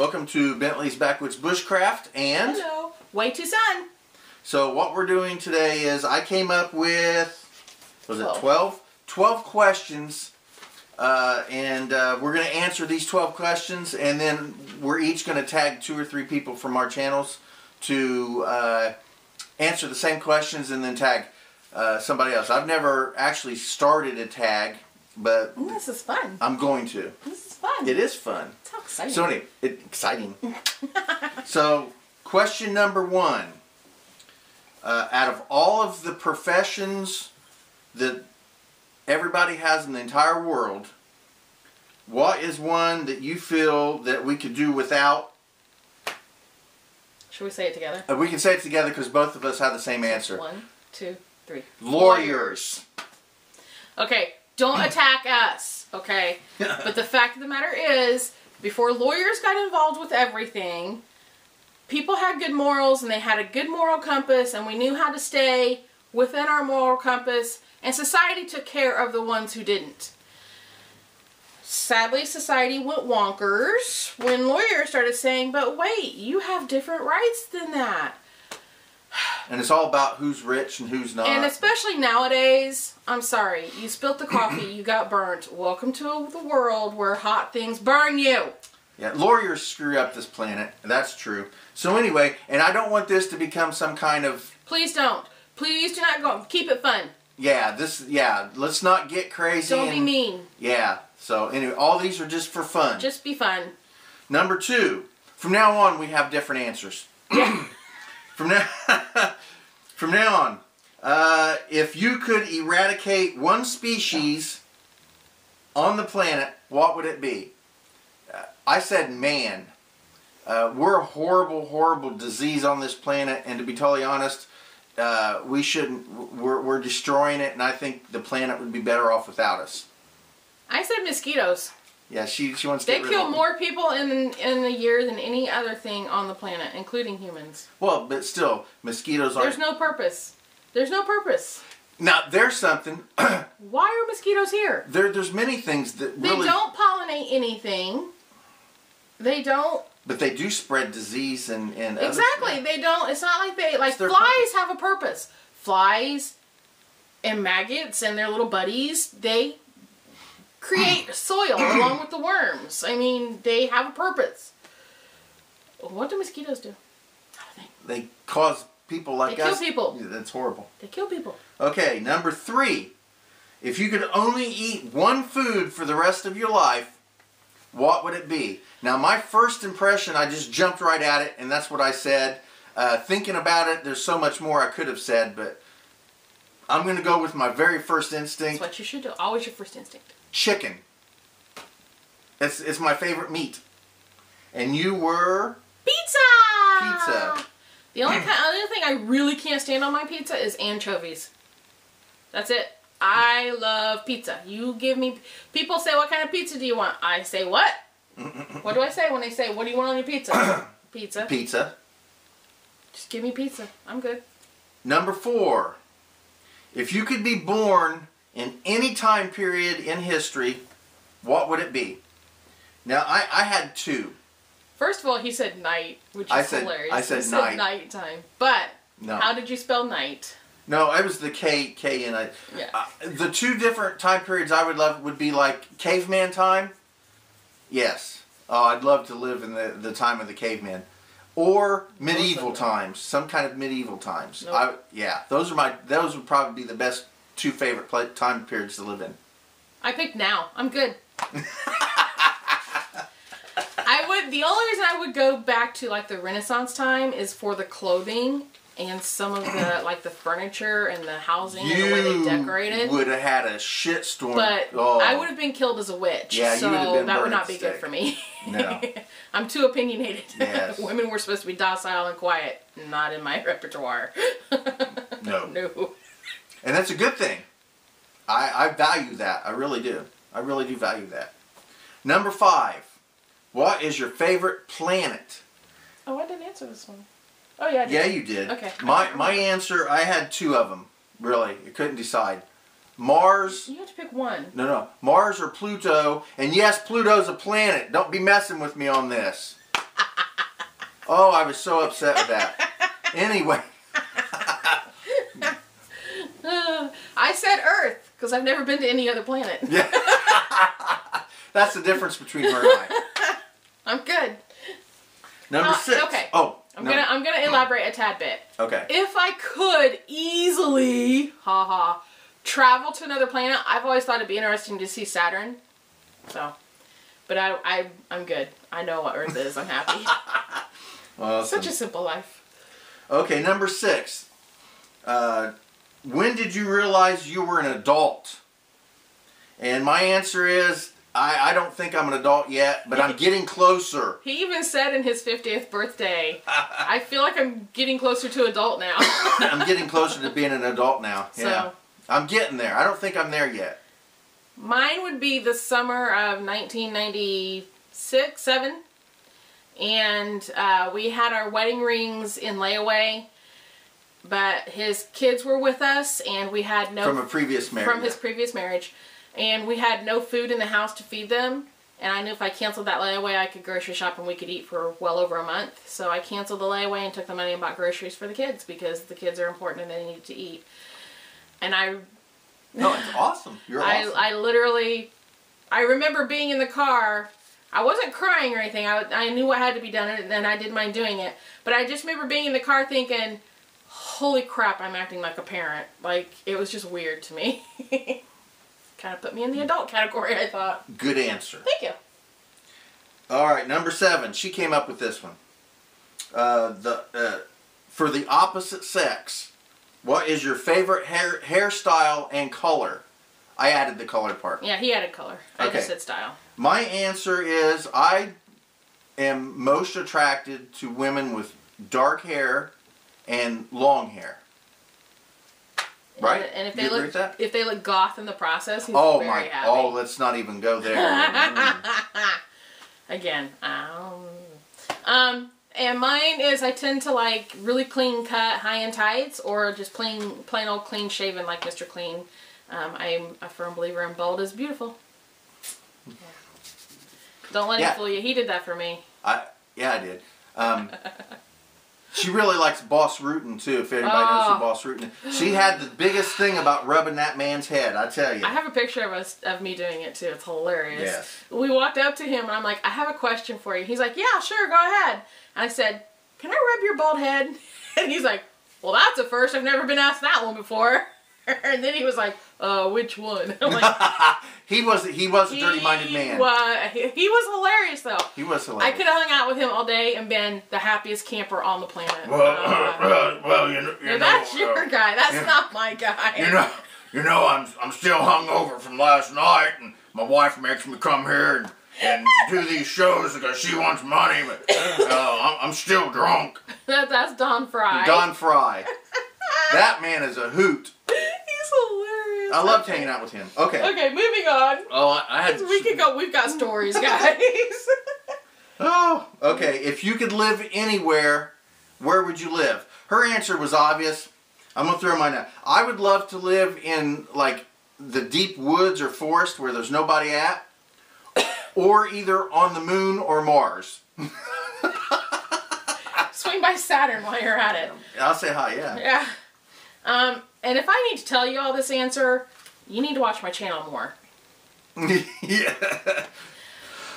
Welcome to Bentley's Backwoods Bushcraft and... Hello. WayToSon. So what we're doing today is I came up with, was it 12? 12 questions. And we're going to answer these 12 questions, and then we're each going to tag 2 or 3 people from our channels to answer the same questions and then tag somebody else. I've never actually started a tag, but this is fun. I'm going to. This is fun. It is fun. It's how exciting. So anyway, exciting. So question number 1. Out of all of the professions that everybody has in the entire world, what is one that you feel that we could do without? Should we say it together? We can say it together because both of us have the same answer. 1, 2, 3. Lawyers. Okay, don't attack us, okay? But the fact of the matter is, before lawyers got involved with everything, people had good morals and they had a good moral compass, and we knew how to stay within our moral compass, and society took care of the ones who didn't. Sadly, society went wonkers when lawyers started saying, but wait, you have different rights than that. And it's all about who's rich and who's not. And especially nowadays, I'm sorry, you spilt the coffee, you got burnt. Welcome to the world where hot things burn you. Yeah, lawyers screw up this planet. That's true. So anyway, and I don't want this to become some kind of... Please don't. Please do not go. Keep it fun. Yeah, let's not get crazy. Don't be mean. Yeah, so anyway, all these are just for fun. Just be fun. Number 2, from now on we have different answers. Yeah. From now on, if you could eradicate one species on the planet, what would it be? I said man. We're a horrible, horrible disease on this planet, and to be totally honest, we shouldn't. We're destroying it, and I think the planet would be better off without us. I said mosquitoes. Yeah, she wants to get rid of them. They kill more people in a year than any other thing on the planet, including humans. Well, but still, mosquitoes aren't... There's no purpose. There's no purpose. Now, there's something... Why are mosquitoes here? There's many things that really... They don't pollinate anything. They don't... But they do spread disease and Exactly. They don't... It's not like they... Like, flies purpose. have a purpose. Flies and maggots and their little buddies, they create soil along with the worms. I mean, they have a purpose. What do mosquitoes do? They cause people like us... They kill people. Yeah, that's horrible. They kill people. Okay, number 3. If you could only eat one food for the rest of your life, what would it be? Now, my first impression, I just jumped right at it, and that's what I said. Thinking about it, there's so much more I could have said, but I'm going to go with my very first instinct. That's what you should do. Always your first instinct. Chicken. It's my favorite meat. And you were? Pizza! Pizza. The only thing I really can't stand on my pizza is anchovies. That's it. I love pizza. You give me... People say, what kind of pizza do you want? I say, what? What do I say when they say, what do you want on your pizza? Pizza. Pizza. Just give me pizza. I'm good. Number 4. If you could be born in any time period in history, what would it be? Now, I had 2. First of all, he said night, which is hilarious. I said he night. said nighttime. But, no. How did you spell night? No, it was the K in it. Yeah. The 2 different time periods I would love would be like caveman time. Yes. Oh, I'd love to live in the time of the caveman. Or medieval times. Some kind of medieval times. Nope. Yeah, those would probably be the best 2 favorite time periods to live in. I picked now. I'm good. The only reason I would go back to like the Renaissance time is for the clothing and some of the like the furniture and the housing and the way they decorated. You would have had a shitstorm. But I would have been killed as a witch. Yeah, so you would have been that would burned not be stick. good for me. No. I'm too opinionated. Yes. Women were supposed to be docile and quiet. Not in my repertoire. No. No. And that's a good thing. I value that. I really do. I really do value that. Number 5. What is your favorite planet? Oh, I didn't answer this one. Oh, yeah, I did. Yeah, you did. Okay. My answer, I had 2 of them, really. I couldn't decide. Mars. You have to pick one. No. Mars or Pluto. And yes, Pluto's a planet. Don't be messing with me on this. Oh, I was so upset with that. Anyway. I said Earth because I've never been to any other planet. Yeah. That's the difference between her and I. I'm good. Number 6. Okay. Oh. I'm gonna elaborate a tad bit. Okay. If I could easily, travel to another planet, I've always thought it'd be interesting to see Saturn. So, but I'm good. I know what Earth is. I'm happy. Awesome. Such a simple life. Okay, number 6. When did you realize you were an adult? And my answer is, I don't think I'm an adult yet, but I'm getting closer. He even said in his 50th birthday, I feel like I'm getting closer to adult now. I'm getting closer to being an adult now. So, yeah. I'm getting there. I don't think I'm there yet. Mine would be the summer of 1996, 7. And we had our wedding rings in layaway. But his kids were with us, and we had no... From a previous marriage. From his previous marriage. And we had no food in the house to feed them. And I knew if I canceled that layaway, I could grocery shop and we could eat for well over a month. So I canceled the layaway and took the money and bought groceries for the kids because the kids are important and they need to eat. And I... No, it's awesome. You're awesome. I remember being in the car. I wasn't crying or anything. I knew what had to be done, and then I didn't mind doing it. But I just remember being in the car thinking, holy crap, I'm acting like a parent. Like, it was just weird to me. Kind of put me in the adult category, I thought. Good answer. Thank you. All right, number 7. She came up with this one. For the opposite sex, what is your favorite hairstyle and color? I added the color part. Yeah, he added color. I just said style. My answer is I am most attracted to women with dark hair and long hair. Right? And if you agree with that? if they look goth in the process, he's very happy. Oh, let's not even go there. Again, and mine is I tend to like really clean cut high-end tights or just plain old clean shaven like Mr. Clean. I'm a firm believer in bold is beautiful. Yeah. Don't let him fool you. He did that for me. Yeah, I did. She really likes Boss Rootin' too, if anybody knows who Boss Rootin' is. She had the biggest thing about rubbing that man's head, I tell you. I have a picture of me doing it too. It's hilarious. Yes. We walked up to him and I'm like, I have a question for you. He's like, yeah, sure, go ahead. And I said, can I rub your bald head? And he's like, well, that's a first. I've never been asked that one before. And then he was like, which one? I'm like, he was a dirty-minded man. He was hilarious, though. He was hilarious. I could have hung out with him all day and been the happiest camper on the planet. Well, you know, that's your guy. That's not my guy. You know, I'm still hungover from last night, and my wife makes me come here and do these shows because she wants money, but I'm still drunk. That's Don Fry. Don Fry. That man is a hoot. He's hilarious. I loved hanging out with him. Okay. Okay, moving on. Oh, I had... We could go. We've got stories, guys. Oh, okay. If you could live anywhere, where would you live? Her answer was obvious. I'm going to throw mine out. I would love to live in, like, the deep woods or forest where there's nobody at. Or either on the moon or Mars. Swing by Saturn while you're at it. I'll say hi, yeah. Yeah. And if I need to tell you all this answer, you need to watch my channel more. Yeah.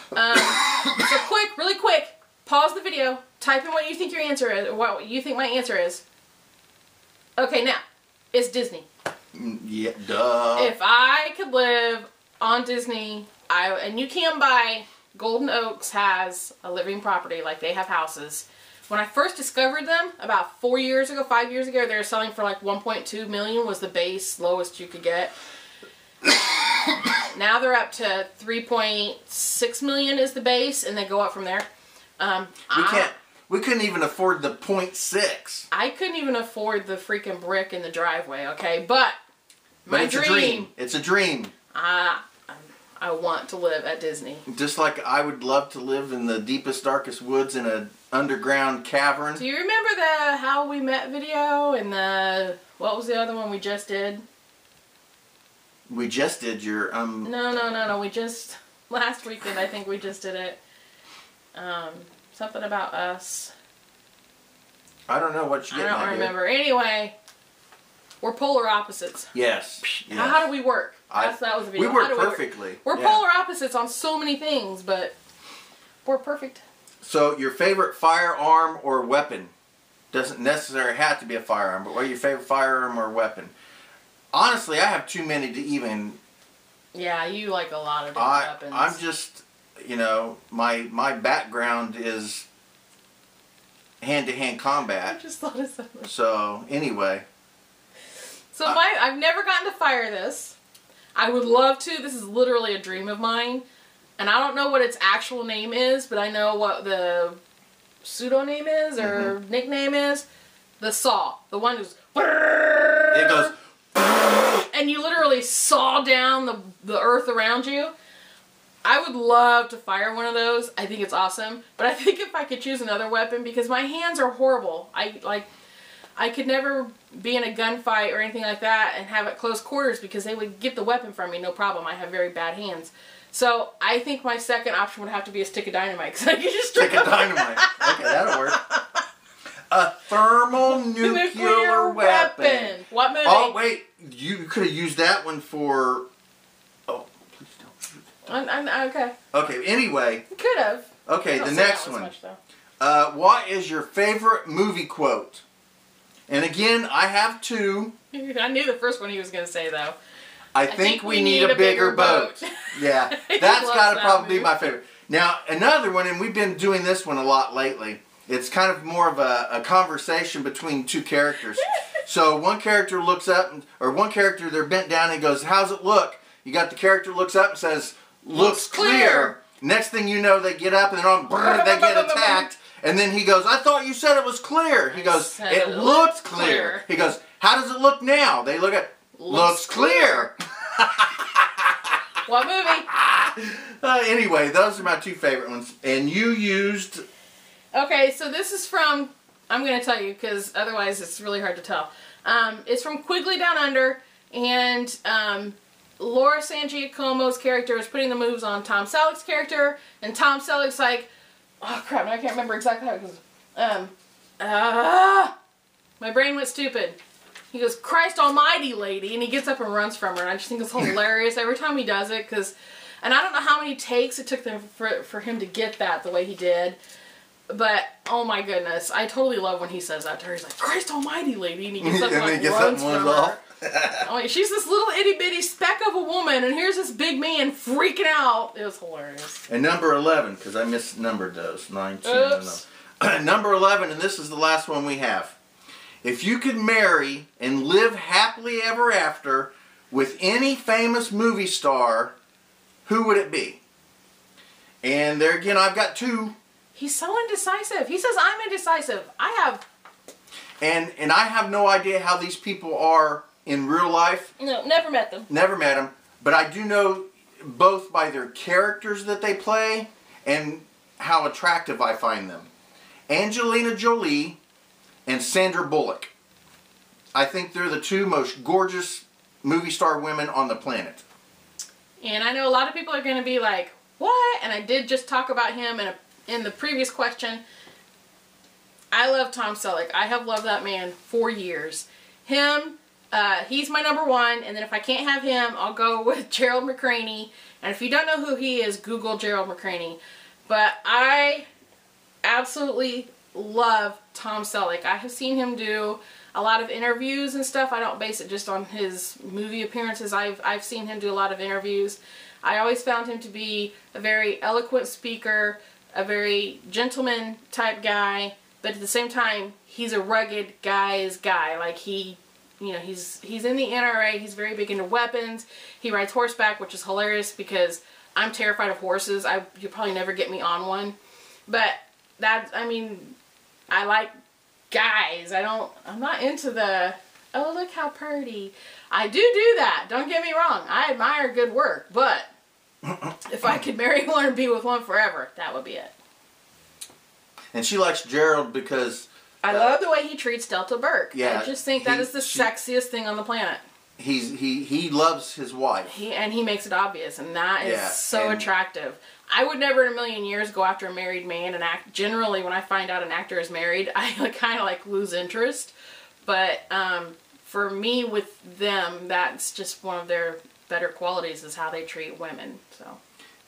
So really quick, pause the video, type in what you think your answer is, or what you think my answer is. Okay, now, it's Disney. Yeah, duh. If I could live on Disney, and you can buy, Golden Oaks has a living property, like they have houses. When I first discovered them, about 5 years ago, they were selling for like 1.2 million was the base, lowest you could get. Now they're up to 3.6 million is the base, and they go up from there. We couldn't even afford the 0.6. I couldn't even afford the freaking brick in the driveway, okay? But it's a dream. It's a dream. I want to live at Disney. Just like I would love to live in the deepest, darkest woods in an underground cavern. Do you remember the How We Met video and what was the other one we just did? We just did your, No, we just, last weekend I think we just did it. Something about us. I don't know what you're getting at. I don't remember. Anyway, we're polar opposites. Yes. How do we work? That was the video. We work perfectly. We're polar opposites on so many things, but we're perfect. So, your favorite firearm or weapon? Doesn't necessarily have to be a firearm, but what are your favorite firearm or weapon? Honestly, I have too many to even... Yeah, you like a lot of different weapons. I'm just, you know, my background is hand-to-hand combat. I just thought of something. So, anyway. So, I've never gotten to fire this. I would love to. This is literally a dream of mine. And I don't know what its actual name is, but I know what the pseudo-name is or nickname is. The saw. The one who's... It goes... And you literally saw down the earth around you. I would love to fire one of those. I think it's awesome. But I think if I could choose another weapon, because my hands are horrible. I could never be in a gunfight or anything like that and have it close quarters because they would get the weapon from me, no problem. I have very bad hands. So I think my second option would have to be a stick of dynamite because I could just stick of dynamite. Okay, that'll work. A thermonuclear weapon. What movie? Oh wait, you could have used that one for. Oh, please don't. Okay. Okay. Anyway. You could have. Okay, the next one. What is your favorite movie quote? And again, I have two. I knew the first one he was going to say though. I think we need a bigger boat. Yeah, that's got to probably be my favorite. Now, another one, and we've been doing this one a lot lately. It's kind of more of a conversation between two characters. So one character looks up, or one character, they're bent down and goes, how's it look? You got the character looks up and says, looks clear. Next thing you know, they get up and they get attacked. And then he goes, I thought you said it was clear. He goes, it looks clear. He goes, how does it look now? They look at, looks clear. What movie? Anyway, those are my two favorite ones. And you used... Okay, so this is from... I'm going to tell you because otherwise it's really hard to tell. It's from Quigley Down Under. And Laura San Giacomo's character is putting the moves on Tom Selleck's character. And Tom Selleck's like... Oh, crap. I can't remember exactly how it goes. My brain went stupid. He goes, Christ almighty, lady. And he gets up and runs from her. And I just think it's hilarious every time he does it. And I don't know how many takes it took them for him to get that the way he did. But, oh my goodness. I totally love when he says that to her. He's like, Christ almighty, lady. And he gets up and runs from her. Oh, she's this little itty bitty speck of a woman. And here's this big man freaking out. It was hilarious. And number 11, because I misnumbered those. 9, 10, number 11, and this is the last one we have. If you could marry and live happily ever after with any famous movie star, who would it be? And there again, I've got two. He's so indecisive. He says I'm indecisive. And I have no idea how these people are in real life. No, never met them. Never met them. But I do know both by their characters that they play and how attractive I find them. Angelina Jolie and Sandra Bullock. I think they're the two most gorgeous movie star women on the planet. And I know a lot of people are going to be like, what? And I did just talk about him in the previous question. I love Tom Selleck. I have loved that man for years. Him, he's my number one. And then if I can't have him, I'll go with Gerald McCraney. And if you don't know who he is, Google Gerald McCraney. But I absolutely love Tom Selleck. I have seen him do a lot of interviews and stuff. I don't base it just on his movie appearances. I've seen him do a lot of interviews. I always found him to be a very eloquent speaker, a very gentleman type guy, but at the same time, he's a rugged guy's guy. Like he's in the NRA. He's very big into weapons. He rides horseback, which is hilarious because I'm terrified of horses. You'll probably never get me on one, but I like guys. I'm not into the, oh, look how pretty. I do that. Don't get me wrong. I admire good work, but if I could marry one and be with one forever, that would be it. And she likes Gerald because... I love the way he treats Delta Burke. Yeah, I just think that is the sexiest thing on the planet. he loves his wife. He makes it obvious, and that is so and attractive. I would never in a million years go after a married man and act. Generally, when I find out an actor is married, I kind of like lose interest. But for me, with them, that's just one of their better qualities is how they treat women. So.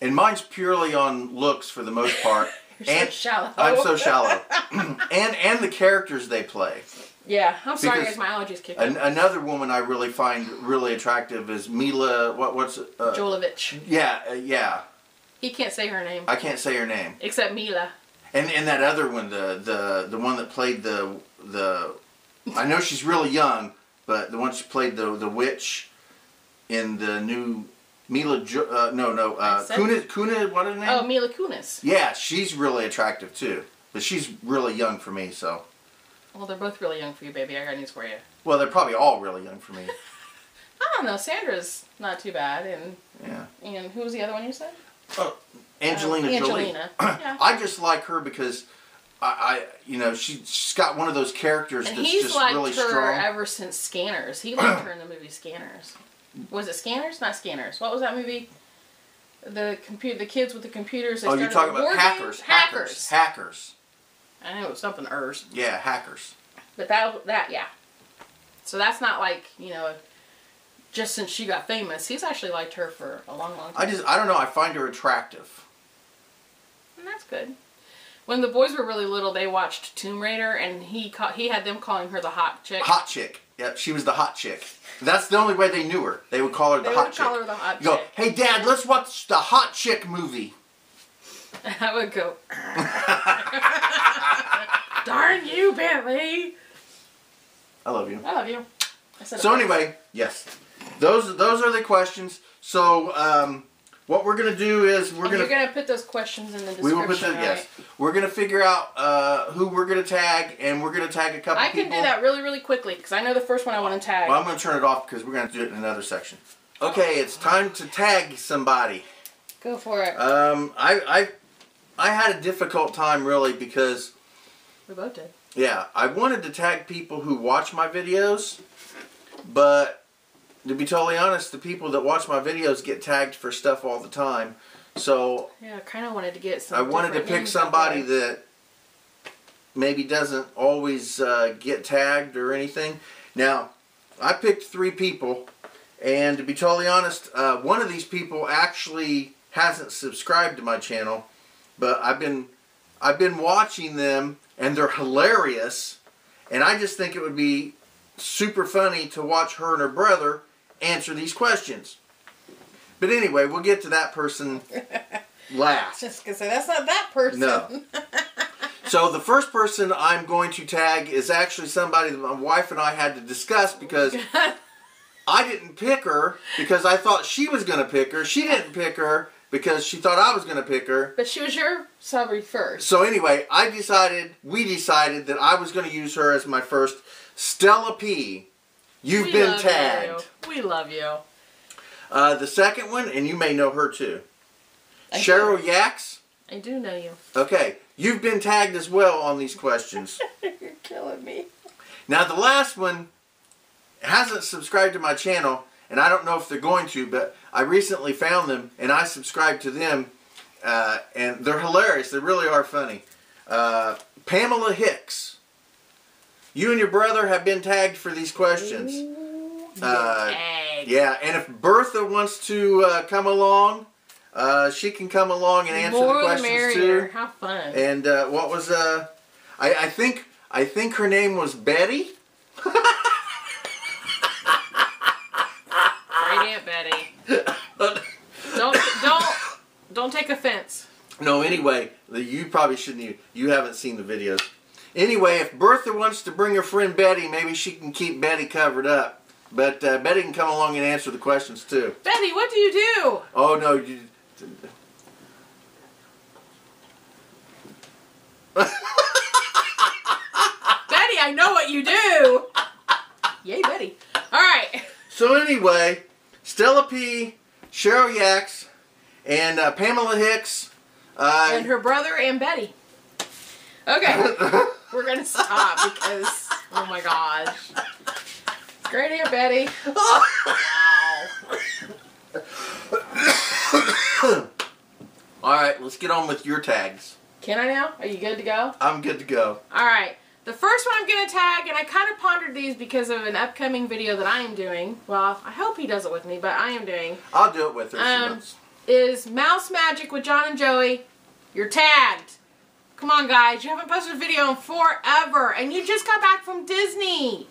And mine's purely on looks for the most part. You're so shallow. I'm so shallow. and the characters they play. Yeah, I'm sorry guys, my allergies kicked in. Another woman I really find really attractive is Mila. What's Jovovich. Yeah. He can't say her name. I can't say her name. Except Mila. And that other one, the one that played the I know she's really young, but the one she played the witch in the new Kuna, what is her name? Oh, Mila Kunis. Yeah, she's really attractive too, but she's really young for me, so. Well, they're both really young for you, baby. I got news for you. Well, they're probably all really young for me. I don't know. Sandra's not too bad, and who was the other one you said? Oh, Angelina Jolie. Yeah. I just like her because she's got one of those characters that's just really strong. He's liked her ever since Scanners. He liked her in the movie Scanners. Was it Scanners? Not Scanners. What was that movie? The kids with the computers. Oh, you're talking about Hackers. Hackers. I know it was something Ers. Yeah, Hackers. But that yeah. So that's not like, just since she got famous. He's actually liked her for a long, long time. I don't know. I find her attractive. And that's good. When the boys were really little, they watched Tomb Raider, and he had them calling her the hot chick. Hot chick. Yep, she was the hot chick. That's the only way they knew her. They would call her the hot chick. They would call her the hot chick. Go, hey Dad, let's watch the hot chick movie. I would go, darn you, Bentley. I love you. I love you. So anyway, yes, those are the questions. So what we're gonna do is you're gonna put those questions in the description. We will put yes. We're gonna figure out who we're gonna tag, and we're gonna tag a couple people. I can do that really, really quickly because I know the first one I want to tag. Well, I'm gonna turn it off because we're gonna do it in another section. Okay, it's time to tag somebody. Go for it. I had a difficult time really because we both did. Yeah, I wanted to tag people who watch my videos, but to be totally honest, the people that watch my videos get tagged for stuff all the time. So yeah, I kind of wanted to get some. I wanted to pick somebody that maybe doesn't always get tagged or anything. Now, I picked 3 people, and to be totally honest, one of these people actually hasn't subscribed to my channel, but I've been watching them, and they're hilarious, and I just think it would be super funny to watch her and her brother answer these questions. But anyway, we'll get to that person last. Just gonna say, that's not that person. No. So the first person I'm going to tag is actually somebody that my wife and I had to discuss because I didn't pick her because I thought she was going to pick her. She didn't pick her because she thought I was going to pick her. But she was your celebrity first. So anyway, we decided that I was going to use her as my first. Stella P. You've been tagged. We love you. The second one, and you may know her too. Cheryl Yax. I do know you. Okay. You've been tagged as well on these questions. You're killing me. Now the last one hasn't subscribed to my channel, and I don't know if they're going to, but I recently found them, and I subscribed to them, and they're hilarious. They really are funny. Pamela Hicks. You and your brother have been tagged for these questions. Yeah, and if Bertha wants to come along, she can come along and answer the questions too. How fun! And what was I think her name was Betty. Great Aunt Betty. Don't take offense. No, anyway, you probably shouldn't. You haven't seen the videos. Anyway, if Bertha wants to bring her friend Betty, maybe she can keep Betty covered up. But Betty can come along and answer the questions too. Betty, what do you do? Oh no, Betty, I know what you do. Yay, Betty. All right. So anyway, Stella P, Cheryl Yax, and Pamela Hicks. And her brother and Betty. Okay. We're going to stop because, oh my gosh. Great Aunt Betty. Alright, let's get on with your tags. Can I now? Are you good to go? I'm good to go. Alright. The first one I'm going to tag, and I kind of pondered these because of an upcoming video that I am doing. Well, I hope he does it with me, but I am doing. I'll do it with her. Is Mouse Magic with John and Joey. You're tagged. Come on, guys. You haven't posted a video in forever, and you just got back from Disney.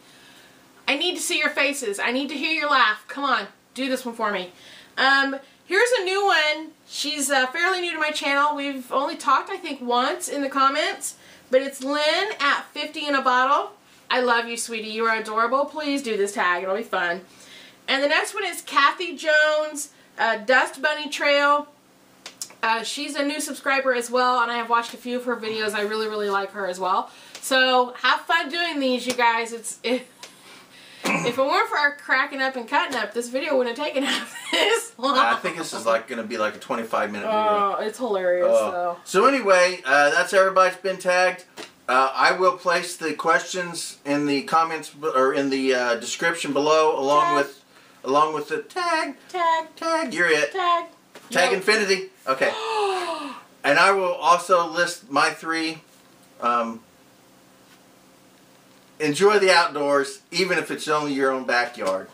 I need to see your faces. I need to hear your laugh. Come on. Do this one for me. Here's a new one. She's fairly new to my channel. We've only talked, I think, once in the comments. But it's Lynn at 50 in a bottle. I love you, sweetie. You are adorable. Please do this tag. It'll be fun. And the next one is Kathy Jones, Dust Bunny Trail. She's a new subscriber as well, and I have watched a few of her videos. I really, really like her as well. So have fun doing these, you guys. If it weren't for our cracking up and cutting up, this video wouldn't have taken half this long. I think this is going to be like a 25-minute video. Oh, it's hilarious, though. So anyway, that's everybody's been tagged. I will place the questions in the comments or in the description below, along with the tag. You're it. Tag Infinity. Okay. And I will also list my 3. Enjoy the outdoors, even if it's only your own backyard.